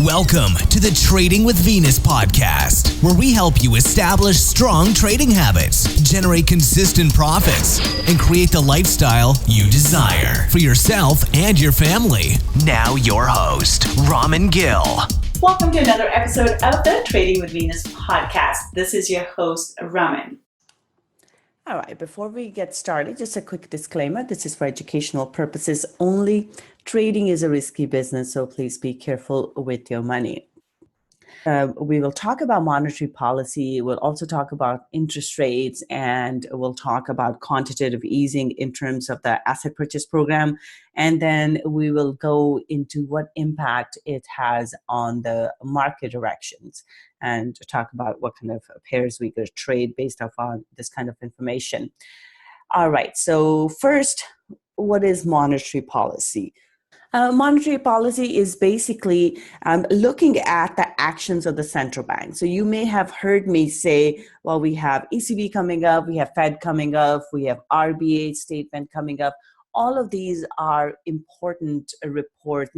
Welcome to the Trading with Venus podcast, where we help you establish strong trading habits, generate consistent profits, and create the lifestyle you desire for yourself and your family. Now your host, Raman Gill. Welcome to another episode of the Trading with Venus podcast. This is your host, Raman. All right, before we get started, just a quick disclaimer. This is for educational purposes only. Trading is a risky business, so please be careful with your money. We will talk about monetary policy. We'll also talk about interest rates, and we'll talk about quantitative easing in terms of the asset purchase program. And then we will go into what impact it has on the market directions and talk about what kind of pairs we could trade based off on this kind of information. All right, so first, what is monetary policy? Monetary policy is basically looking at the actions of the central bank. So you may have heard me say, well, we have ECB coming up, we have Fed coming up, we have RBA statement coming up. All of these are important reports,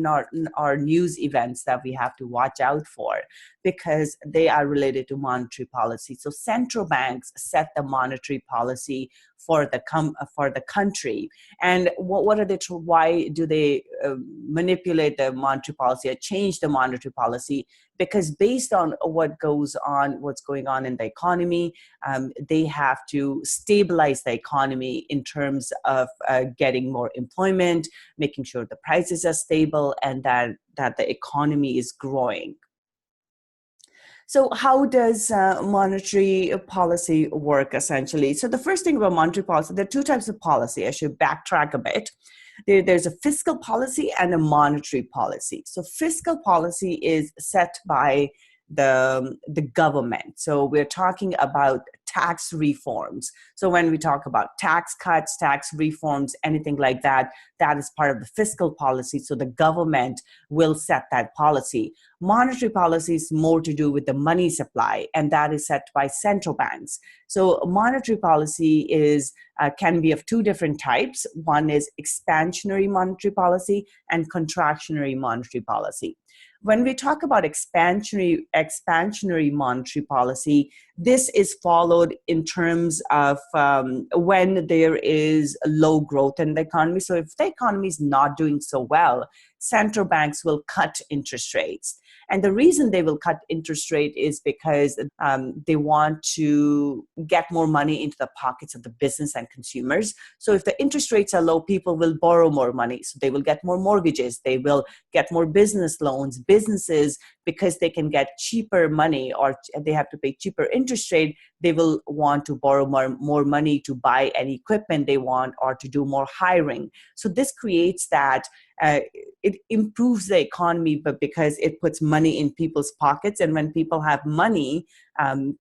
are news events that we have to watch out for because they are related to monetary policy. So central banks set the monetary policy for the country. And what are they? Why do they manipulate the monetary policy or change the monetary policy? Because based on what's going on in the economy, they have to stabilize the economy in terms of getting more employment, making sure the prices are stable, and that the economy is growing. So how does monetary policy work essentially? So the first thing about monetary policy, there are two types of policy. I should backtrack a bit. There's a fiscal policy and a monetary policy. So fiscal policy is set by the government. So we're talking about tax reforms. So when we talk about tax cuts, tax reforms, anything like that, that is part of the fiscal policy. So the government will set that policy. Monetary policy is more to do with the money supply, and that is set by central banks. So monetary policy can be of two different types. One is expansionary monetary policy and contractionary monetary policy. When we talk about expansionary monetary policy, this is followed in terms of when there is low growth in the economy. So if the economy is not doing so well, central banks will cut interest rates. And the reason they will cut interest rate is because they want to get more money into the pockets of the business and consumers. So if the interest rates are low, people will borrow more money. So they will get more mortgages. They will get more business loans. Businesses, because they can get cheaper money or they have to pay cheaper interest rate, they will want to borrow more money to buy any equipment they want or to do more hiring. So this creates that it improves the economy, but because it puts money in people's pockets. And when people have money,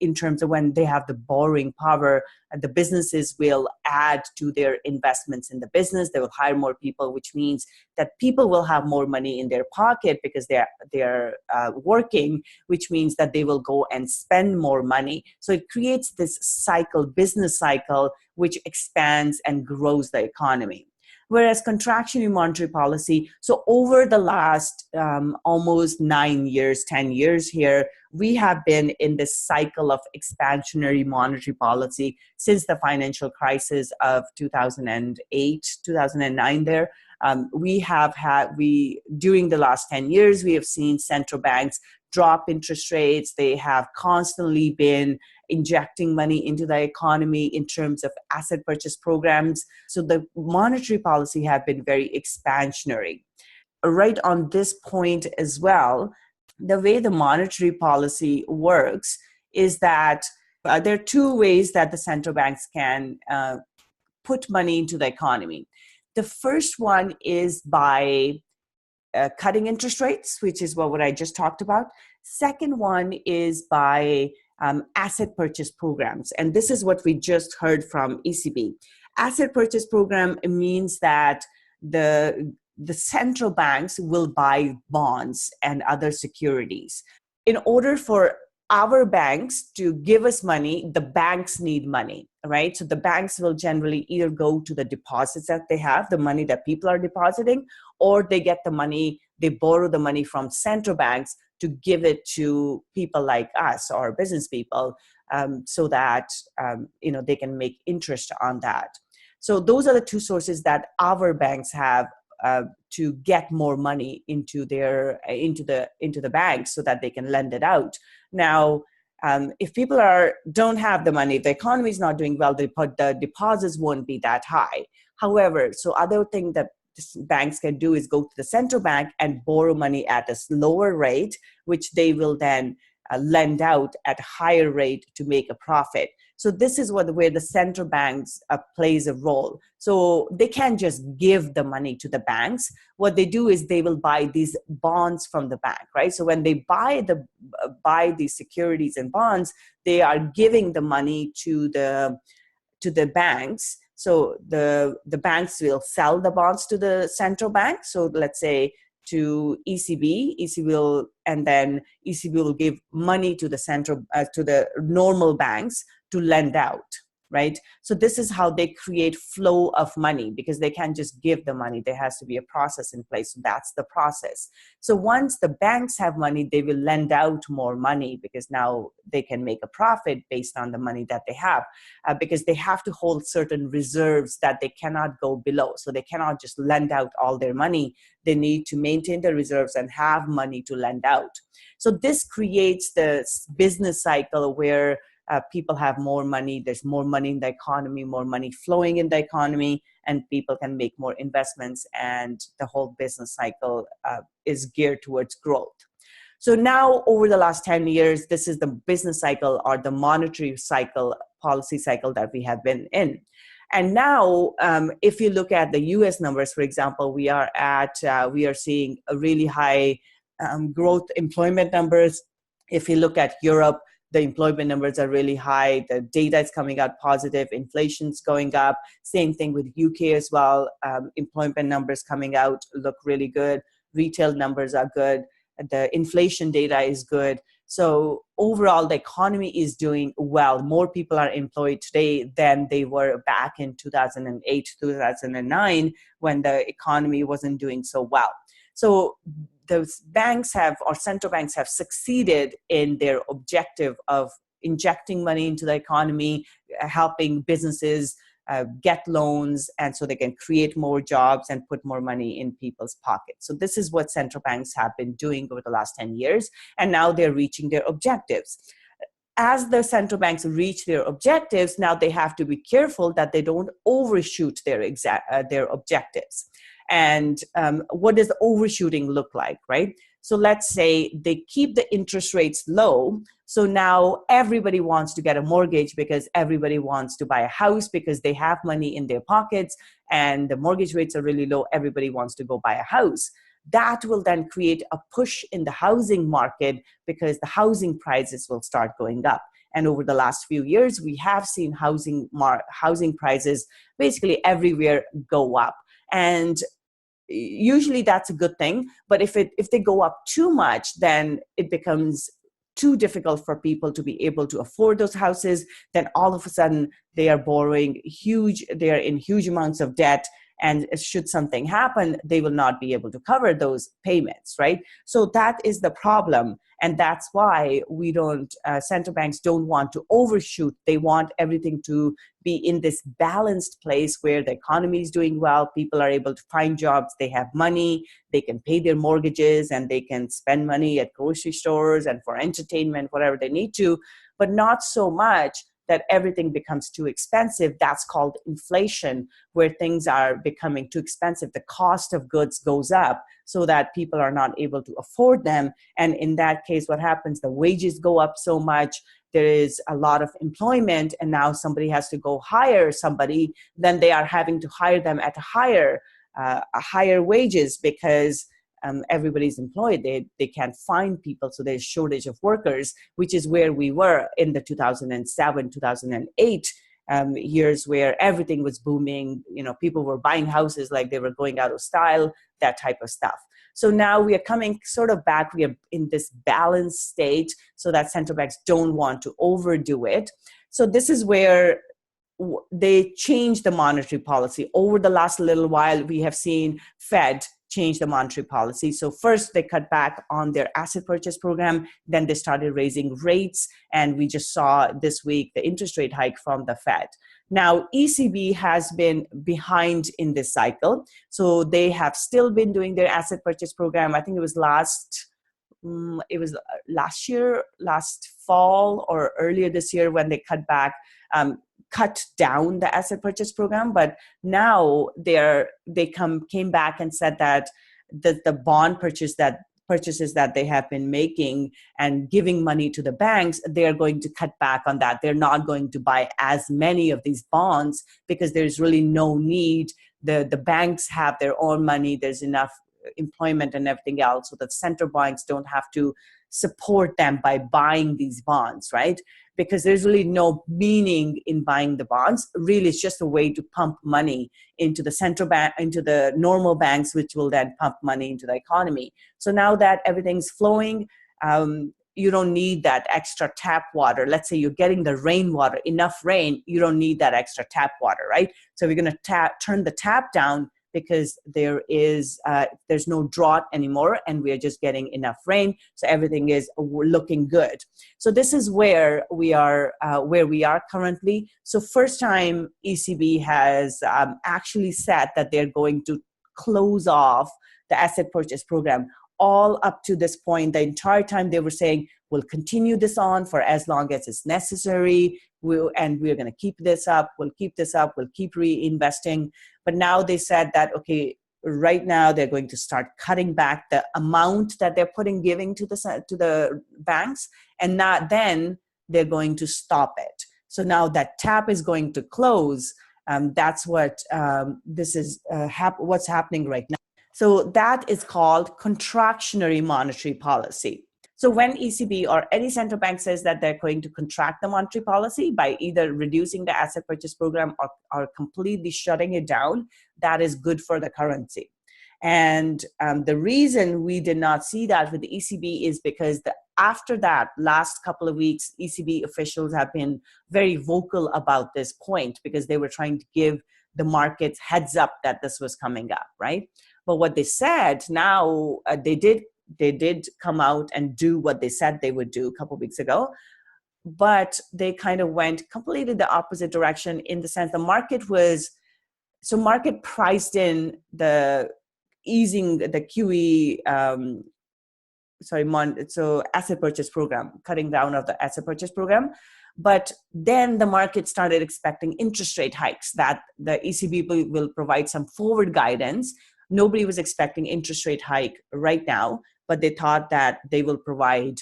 in terms of when they have the borrowing power, the businesses will add to their investments in the business. They will hire more people, which means that people will have more money in their pocket because they're working, which means that they will go and spend more money. So it creates this business cycle, which expands and grows the economy. Whereas contractionary monetary policy, so over the last almost 9 years, 10 years here, we have been in this cycle of expansionary monetary policy since the financial crisis of 2008, 2009 there. During the last 10 years, we have seen central banks drop interest rates. They have constantly been injecting money into the economy in terms of asset purchase programs. So the monetary policy have been very expansionary. Right on this point as well, the way the monetary policy works is that there are two ways that the central banks can put money into the economy. The first one is by cutting interest rates, which is what I just talked about. Second one is by asset purchase programs. And this is what we just heard from ECB. Asset purchase program means that the central banks will buy bonds and other securities. In order for our banks to give us money, the banks need money, right? So the banks will generally either go to the deposits that they have, the money that people are depositing, or they get the money, they borrow the money from central banks to give it to people like us or business people, so that they can make interest on that. So those are the two sources that our banks have to get more money into the banks so that they can lend it out. Now, if people don't have the money, if the economy is not doing well, the deposits won't be that high. However, so other thing that banks can do is go to the central bank and borrow money at a lower rate, which they will then lend out at a higher rate to make a profit. So this is where the central banks plays a role. So they can't just give the money to the banks. What they do is they will buy these bonds from the bank, right? So when they buy these securities and bonds, they are giving the money to the banks. So the banks will sell the bonds to the central bank. So let's say to ECB will give money to the normal banks to lend out, right? So this is how they create flow of money, because they can't just give the money. There has to be a process in place. So that's the process. So once the banks have money, they will lend out more money, because now they can make a profit based on the money that they have, because they have to hold certain reserves that they cannot go below. So they cannot just lend out all their money. They need to maintain the reserves and have money to lend out. So this creates the business cycle where people have more money, there's more money in the economy, more money flowing in the economy, and people can make more investments, and the whole business cycle is geared towards growth. So now, over the last 10 years, this is the business cycle or the monetary cycle, policy cycle that we have been in. And now, if you look at the US numbers, for example, we are seeing a really high growth employment numbers. If you look at Europe, the employment numbers are really high. The data is coming out positive. Inflation's going up. Same thing with UK as well. Employment numbers coming out look really good. Retail numbers are good. The inflation data is good. So overall, the economy is doing well. More people are employed today than they were back in 2008, 2009, when the economy wasn't doing so well. So those central banks have succeeded in their objective of injecting money into the economy, helping businesses get loans, and so they can create more jobs and put more money in people's pockets. So this is what central banks have been doing over the last 10 years, and now they're reaching their objectives. As the central banks reach their objectives, now they have to be careful that they don't overshoot their objectives. And what does overshooting look like, right? So let's say they keep the interest rates low. So now everybody wants to get a mortgage because everybody wants to buy a house because they have money in their pockets and the mortgage rates are really low. Everybody wants to go buy a house. That will then create a push in the housing market because the housing prices will start going up. And over the last few years, we have seen housing prices basically everywhere go up. And usually that's a good thing. But if they go up too much, then it becomes too difficult for people to be able to afford those houses. Then all of a sudden they are in huge amounts of debt. And should something happen, they will not be able to cover those payments, right? So that is the problem. And that's why central banks don't want to overshoot. They want everything to be in this balanced place where the economy is doing well. People are able to find jobs. They have money. They can pay their mortgages and they can spend money at grocery stores and for entertainment, whatever they need to, but not so much that everything becomes too expensive. That's called inflation, where things are becoming too expensive. The cost of goods goes up so that people are not able to afford them. And in that case, what happens? The wages go up so much. There is a lot of employment, and now somebody has to go hire somebody. Then they are having to hire them at a higher wages because everybody's employed. They can't find people, so there's shortage of workers, which is where we were in the 2007, 2008 years, where everything was booming. People were buying houses like they were going out of style, that type of stuff. So now we are coming sort of back. We are in this balanced state so that central banks don't want to overdo it. So this is where they changed the monetary policy. Over the last little while, we have seen Fed change the monetary policy. So first they cut back on their asset purchase program, then they started raising rates, and we just saw this week the interest rate hike from the Fed. Now, ECB has been behind in this cycle. So they have still been doing their asset purchase program. I think it was last year, last fall or earlier this year when they cut down the asset purchase program. But now they came back and said that the bond purchases that they have been making and giving money to the banks, they are going to cut back on that. They're not going to buy as many of these bonds because there's really no need. The banks have their own money. There's enough employment and everything else, so that central banks don't have to support them by buying these bonds, right? Because there's really no meaning in buying the bonds. Really, it's just a way to pump money into the central bank, into the normal banks, which will then pump money into the economy. So now that everything's flowing, you don't need that extra tap water. Let's say you're getting the rainwater, enough rain, you don't need that extra tap water, right? So we're going to turn the tap down because there's no drought anymore, and we are just getting enough rain, so everything is looking good. So this is where we are currently. So first time ECB has actually said that they're going to close off the asset purchase program. All up to this point, the entire time they were saying, we'll continue this on for as long as it's necessary, and we're going to keep this up, we'll keep reinvesting. But now they said that, okay, right now they're going to start cutting back the amount that they're giving to the banks, and then they're going to stop it. So now that tap is going to close. That's what this is what's happening right now. So that is called contractionary monetary policy. So when ECB or any central bank says that they're going to contract the monetary policy by either reducing the asset purchase program or completely shutting it down, that is good for the currency. And the reason we did not see that with the ECB is because after that last couple of weeks, ECB officials have been very vocal about this point because they were trying to give the markets heads up that this was coming up, right? But what they said now, they did come out and do what they said they would do a couple of weeks ago, but they kind of went completely the opposite direction in the sense the market priced in the easing the QE, asset purchase program, cutting down of the asset purchase program. But then the market started expecting interest rate hikes, that the ECB will provide some forward guidance. Nobody was expecting interest rate hike right now, but they thought that they will provide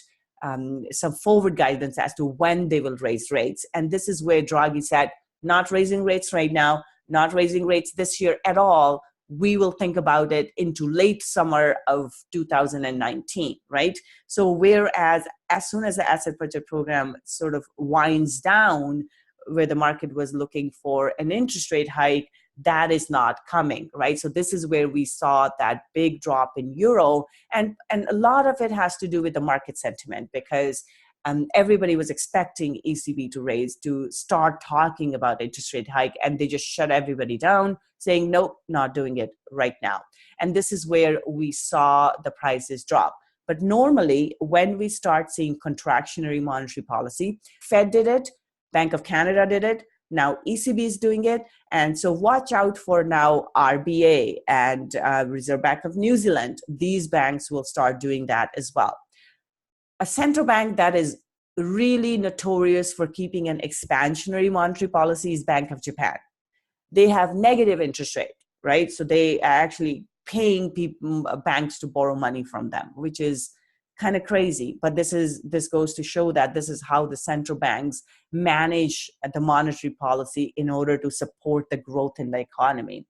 some forward guidance as to when they will raise rates. And this is where Draghi said, not raising rates right now, not raising rates this year at all. We will think about it into late summer of 2019, right? So whereas as soon as the asset purchase program sort of winds down, where the market was looking for an interest rate hike, that is not coming, right? So this is where we saw that big drop in euro, and a lot of it has to do with the market sentiment, because everybody was expecting ECB to start talking about interest rate hike, and they just shut everybody down, saying, nope, not doing it right now. And this is where we saw the prices drop. But normally, when we start seeing contractionary monetary policy, Fed did it, Bank of Canada did it, now ECB is doing it. And so watch out for now RBA and Reserve Bank of New Zealand. These banks will start doing that as well. A central bank that is really notorious for keeping an expansionary monetary policy is Bank of Japan. They have negative interest rate, right? So they are actually paying banks to borrow money from them, which is kind of crazy. But this goes to show that this is how the central banks manage the monetary policy in order to support the growth in the economy.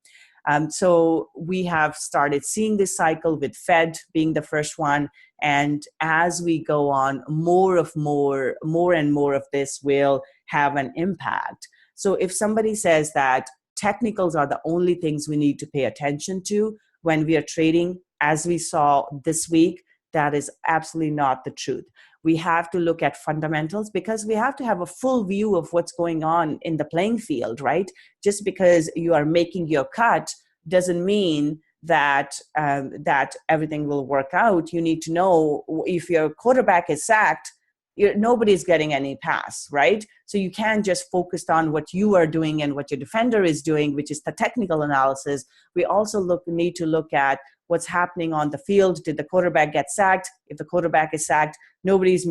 So we have started seeing this cycle with Fed being the first one. And as we go on, more and more of this will have an impact. So if somebody says that technicals are the only things we need to pay attention to when we are trading, as we saw this week, that is absolutely not the truth. We have to look at fundamentals because we have to have a full view of what's going on in the playing field, right? Just because you are making your cut doesn't mean that that everything will work out. You need to know if your quarterback is sacked, nobody's getting any pass, right? So you can't just focus on what you are doing and what your defender is doing, which is the technical analysis. We also need to look at what's happening on the field. Did the quarterback get sacked? If the quarterback is sacked, nobody's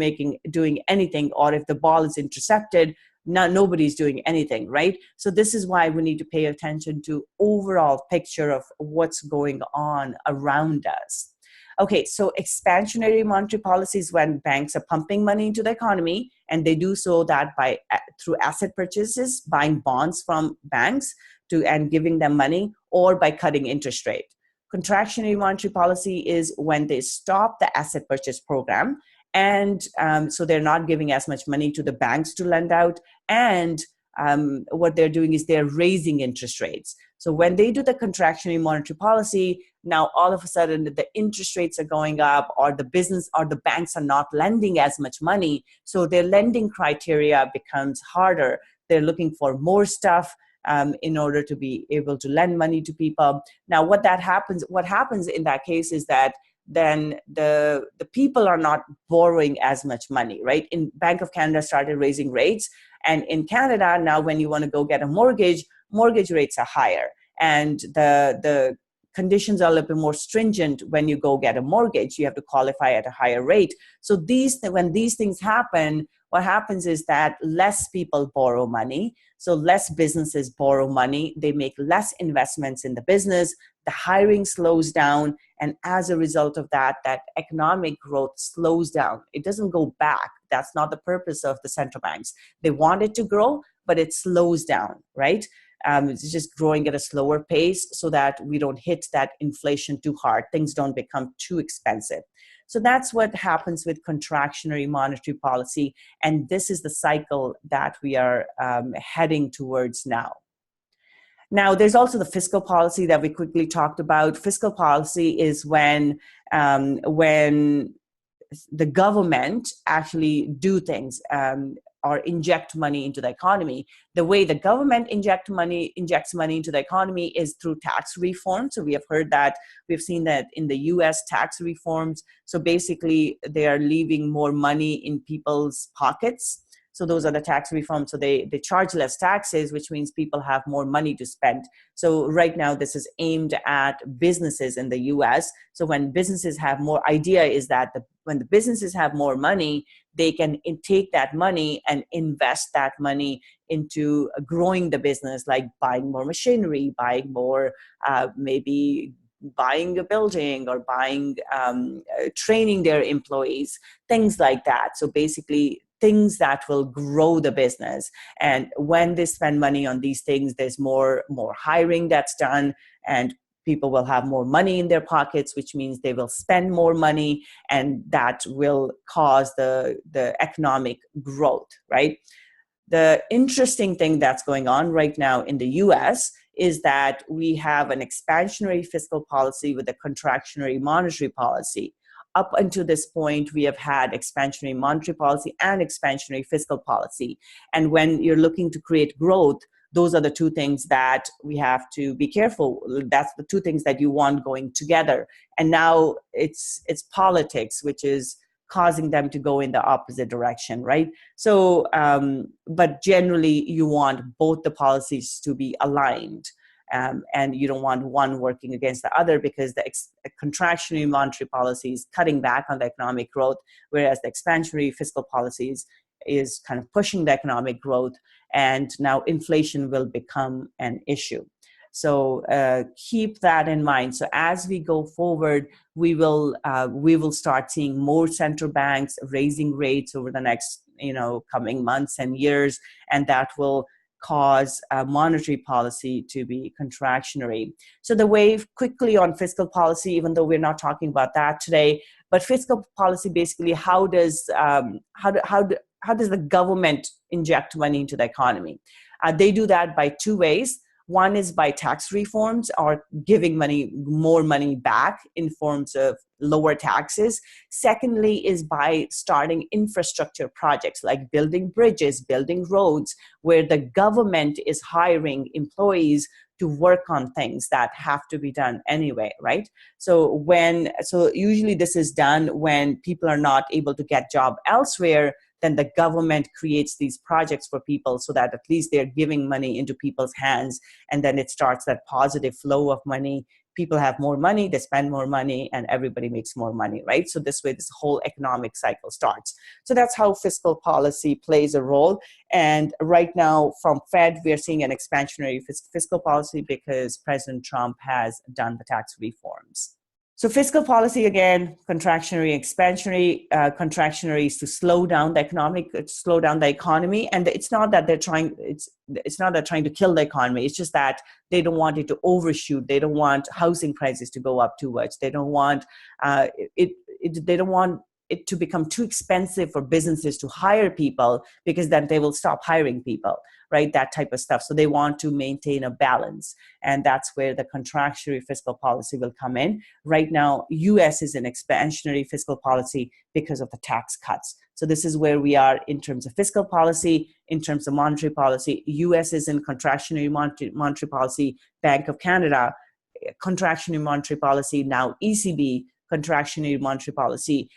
doing anything. Or if the ball is intercepted, nobody's doing anything, right? So this is why we need to pay attention to overall picture of what's going on around us. Okay, so expansionary monetary policy is when banks are pumping money into the economy, and they do so that through asset purchases, buying bonds from banks and giving them money, or by cutting interest rate. Contractionary monetary policy is when they stop the asset purchase program, and so they're not giving as much money to the banks to lend out, and what they're doing is they're raising interest rates. So when they do the contractionary monetary policy, now all of a sudden the interest rates are going up, or the business or the banks are not lending as much money. So their lending criteria becomes harder. They're looking for more stuff in order to be able to lend money to people. Now, what happens in that case is that then the people are not borrowing as much money, right? In Bank of Canada started raising rates, and in Canada now, when you want to go get a mortgage rates are higher, and the conditions are a little bit more stringent. When you go get a mortgage, you have to qualify at a higher rate. So when these things happen, what happens is that less people borrow money. So less businesses borrow money. They make less investments in the business. The hiring slows down. And as a result of that economic growth slows down. It doesn't go back. That's not the purpose of the central banks. They want it to grow, but it slows down, right? It's just growing at a slower pace so that we don't hit that inflation too hard. Things don't become too expensive. So that's what happens with contractionary monetary policy. And this is the cycle that we are heading towards now. Now, there's also the fiscal policy that we quickly talked about. Fiscal policy is when the government actually do things or inject money into the economy. The way the government injects money into the economy is through tax reform. So we've seen that in the US tax reforms. So basically they are leaving more money in people's pockets. So those are the tax reforms. So they charge less taxes, which means people have more money to spend. So right now, this is aimed at businesses in the US. So when businesses have more, idea is that when the businesses have more money, they can take that money and invest that money into growing the business, like buying more machinery, buying more, maybe buying a building, or training their employees, things like that. So basically, things that will grow the business. And when they spend money on these things, there's more hiring that's done, and people will have more money in their pockets, which means they will spend more money, and that will cause the economic growth, right? The interesting thing that's going on right now in the US is that we have an expansionary fiscal policy with a contractionary monetary policy. Up until this point, we have had expansionary monetary policy and expansionary fiscal policy. And when you're looking to create growth, those are the two things that we have to be careful. That's the two things that you want going together. And now it's politics, which is causing them to go in the opposite direction, right? So, but generally, you want both the policies to be aligned. And you don't want one working against the other, because the contractionary monetary policy is cutting back on the economic growth, whereas the expansionary fiscal policies is kind of pushing the economic growth, and now inflation will become an issue. So keep that in mind. So as we go forward, we will start seeing more central banks raising rates over the next coming months and years, and that will cause monetary policy to be contractionary. So the way quickly on fiscal policy, even though we're not talking about that today, but fiscal policy basically, how does the government inject money into the economy? They do that by two ways. One is by tax reforms or giving more money back in forms of lower taxes. Secondly is by starting infrastructure projects like building bridges, building roads, where the government is hiring employees to work on things that have to be done anyway, right? So usually this is done when people are not able to get job elsewhere, then the government creates these projects for people so that at least they're giving money into people's hands, and then it starts that positive flow of money. People have more money, they spend more money, and everybody makes more money, right? So this way, this whole economic cycle starts. So that's how fiscal policy plays a role. And right now, from Fed, we are seeing an expansionary fiscal policy because President Trump has done the tax reforms. So fiscal policy, again, contractionary, expansionary. Contractionary is to slow down the economy. And it's not that they're trying to kill the economy. It's just that they don't want it to overshoot. They don't want housing prices to go up too much. They don't want they don't want it to become too expensive for businesses to hire people, because then they will stop hiring people, right? That type of stuff. So they want to maintain a balance. And that's where the contractionary fiscal policy will come in. Right now, US is an expansionary fiscal policy because of the tax cuts. So this is where we are in terms of fiscal policy. In terms of monetary policy, US is in contractionary monetary policy, Bank of Canada, contractionary monetary policy, now ECB, contractionary monetary policy.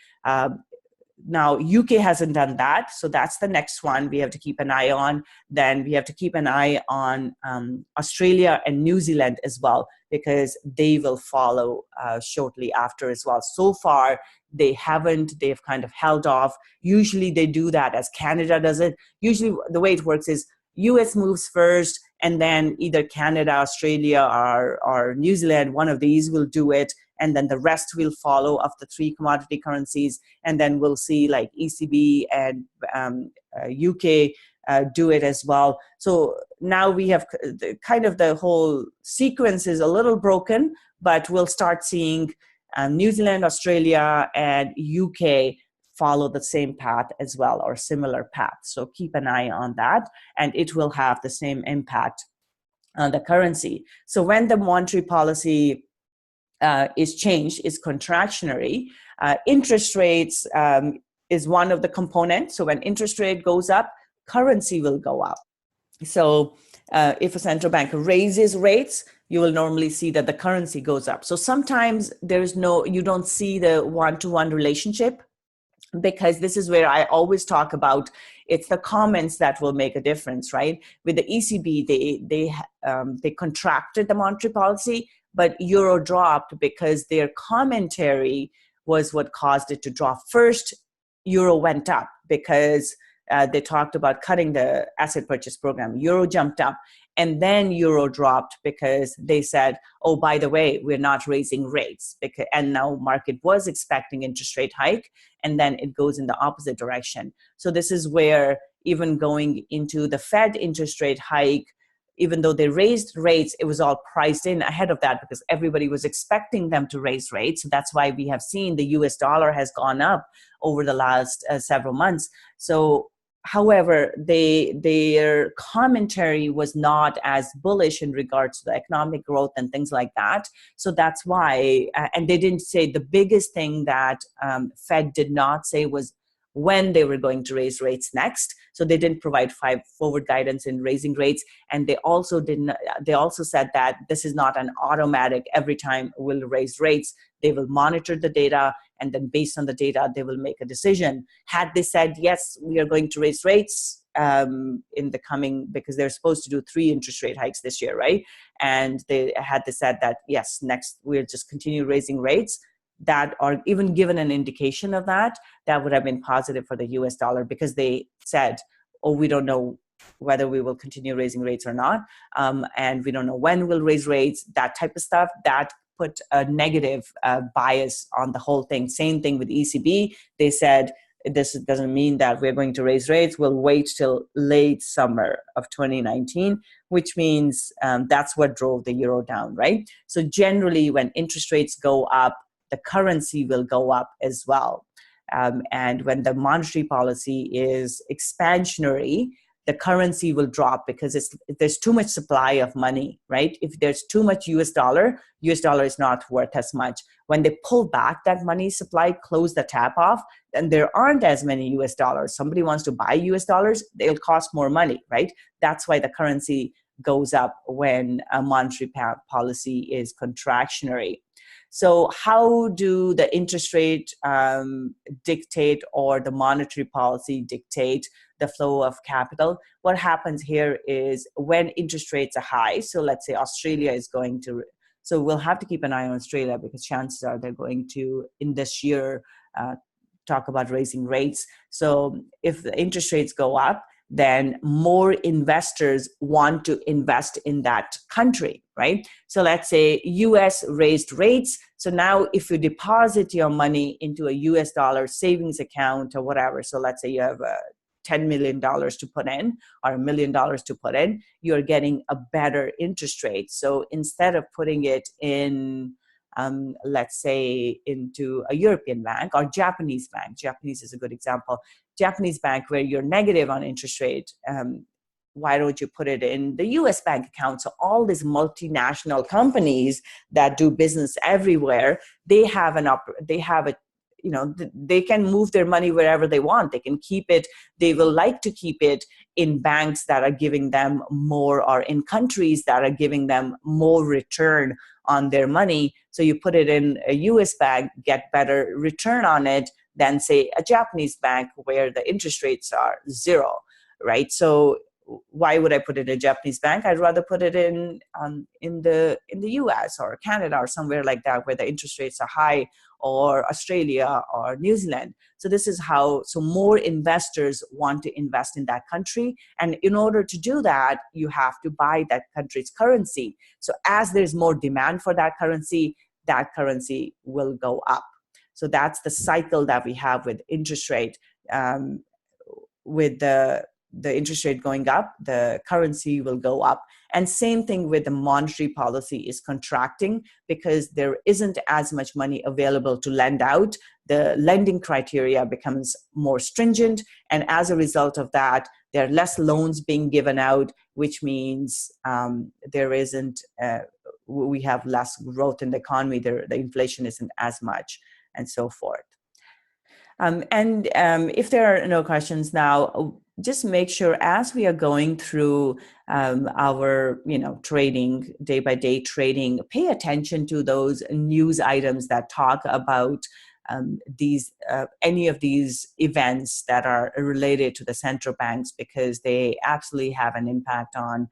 Now, UK hasn't done that, so that's the next one we have to keep an eye on. Then we have to keep an eye on Australia and New Zealand as well, because they will follow shortly after as well. So far, they've kind of held off. Usually they do that as Canada does it. Usually the way it works is US moves first, and then either Canada, Australia, or New Zealand, one of these will do it, and then the rest will follow of the three commodity currencies, and then we'll see like ECB and UK do it as well. So now we have the whole sequence is a little broken, but we'll start seeing New Zealand, Australia, and UK follow the same path as well, or similar path. So keep an eye on that, and it will have the same impact on the currency. So when the monetary policy is changed, is contractionary, interest rates is one of the components. So when interest rate goes up, currency will go up. So if a central bank raises rates, you will normally see that the currency goes up. So sometimes you don't see the one-to-one relationship, because this is where I always talk about it's the comments that will make a difference, right? With the ECB, they contracted the monetary policy, but euro dropped because their commentary was what caused it to drop. First, euro went up because they talked about cutting the asset purchase program. Euro jumped up, and then euro dropped because they said, oh, by the way, we're not raising rates. And now market was expecting interest rate hike, and then it goes in the opposite direction. So this is where even going into the Fed interest rate hike, even though they raised rates, it was all priced in ahead of that because everybody was expecting them to raise rates. So that's why we have seen the US dollar has gone up over the last several months. So however, their commentary was not as bullish in regards to the economic growth and things like that. So that's why, and they didn't say, the biggest thing that Fed did not say was when they were going to raise rates next. So they didn't provide forward guidance in raising rates. And they also said that this is not an automatic, every time we'll raise rates. They will monitor the data, and then based on the data, they will make a decision. Had they said, yes, we are going to raise rates in the coming, because they're supposed to do 3 interest rate hikes this year, right? And they said that, yes, next we'll just continue raising rates, that, or even given an indication of that, that would have been positive for the US dollar, because they said, oh, we don't know whether we will continue raising rates or not. And we don't know when we'll raise rates, that type of stuff, that put a negative bias on the whole thing. Same thing with ECB. They said, this doesn't mean that we're going to raise rates. We'll wait till late summer of 2019, which means that's what drove the euro down, right? So generally, when interest rates go up, the currency will go up as well. And when the monetary policy is expansionary, the currency will drop because there's too much supply of money, right? If there's too much US dollar is not worth as much. When they pull back that money supply, close the tap off, then there aren't as many US dollars. Somebody wants to buy US dollars, they'll cost more money, right? That's why the currency goes up when a monetary policy is contractionary. So how do the interest rate dictate or the monetary policy dictate the flow of capital? What happens here is when interest rates are high, so let's say Australia is going to, so we'll have to keep an eye on Australia because chances are they're going to, in this year, talk about raising rates. So if the interest rates go up, then more investors want to invest in that country, right? So let's say US raised rates. So now if you deposit your money into a US dollar savings account or whatever, so let's say you have $10 million to put in or $1 million to put in, you're getting a better interest rate. So instead of putting it in, let's say, into a European bank or Japanese bank, Japanese is a good example, Japanese bank where you're negative on interest rate, why don't you put it in the US bank account? So all these multinational companies that do business everywhere, they have they can move their money wherever they want. They can keep it. They will like to keep it in banks that are giving them more or in countries that are giving them more return on their money. So you put it in a US bank, get better return on it than say a Japanese bank where the interest rates are zero, right? So why would I put it in a Japanese bank? I'd rather put it in the US or Canada or somewhere like that where the interest rates are high, or Australia or New Zealand. So this is how, so more investors want to invest in that country. And in order to do that, you have to buy that country's currency. So as there's more demand for that currency will go up. So that's the cycle that we have with interest rate. With the interest rate going up, the currency will go up. And same thing with the monetary policy is contracting because there isn't as much money available to lend out. The lending criteria becomes more stringent. And as a result of that, there are less loans being given out, which means we have less growth in the economy. The inflation isn't as much and so forth. If there are no questions now, just make sure as we are going through our trading, day-by-day trading, pay attention to those news items that talk about any of these events that are related to the central banks, because they absolutely have an impact on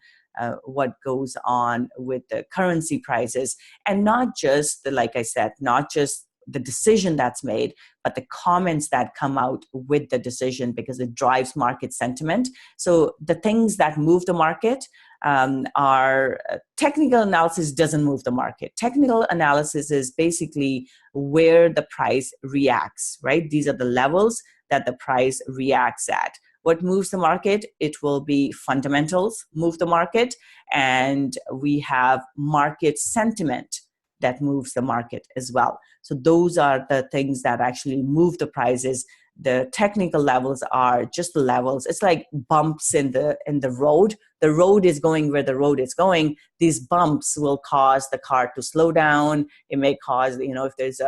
what goes on with the currency prices. And not just, like I said, not just the decision that's made, but the comments that come out with the decision, because it drives market sentiment. So the things that move the market are technical analysis doesn't move the market. Technical analysis is basically where the price reacts, right? These are the levels that the price reacts at. What moves the market? It will be fundamentals move the market, and we have market sentiment that moves the market as well. So those are the things that actually move the prices. The technical levels are just the levels. It's like bumps in the road. The road is going where the road is going. These bumps will cause the car to slow down. It may cause, if there's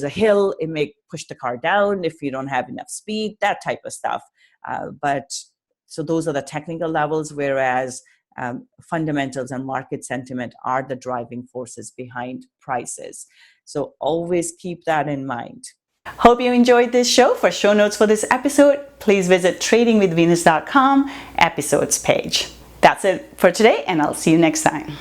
a hill, it may push the car down if you don't have enough speed, that type of stuff. So those are the technical levels, whereas fundamentals and market sentiment are the driving forces behind prices. So always keep that in mind. Hope you enjoyed this show. For show notes for this episode, please visit tradingwithvenus.com episodes page. That's it for today, and I'll see you next time.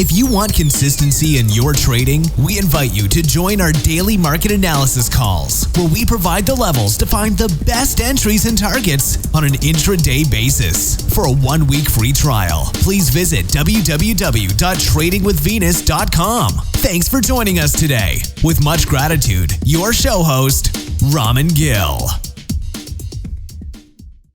If you want consistency in your trading, we invite you to join our daily market analysis calls, where we provide the levels to find the best entries and targets on an intraday basis. For a 1-week free trial, please visit www.tradingwithvenus.com. Thanks for joining us today. With much gratitude, your show host, Raman Gill.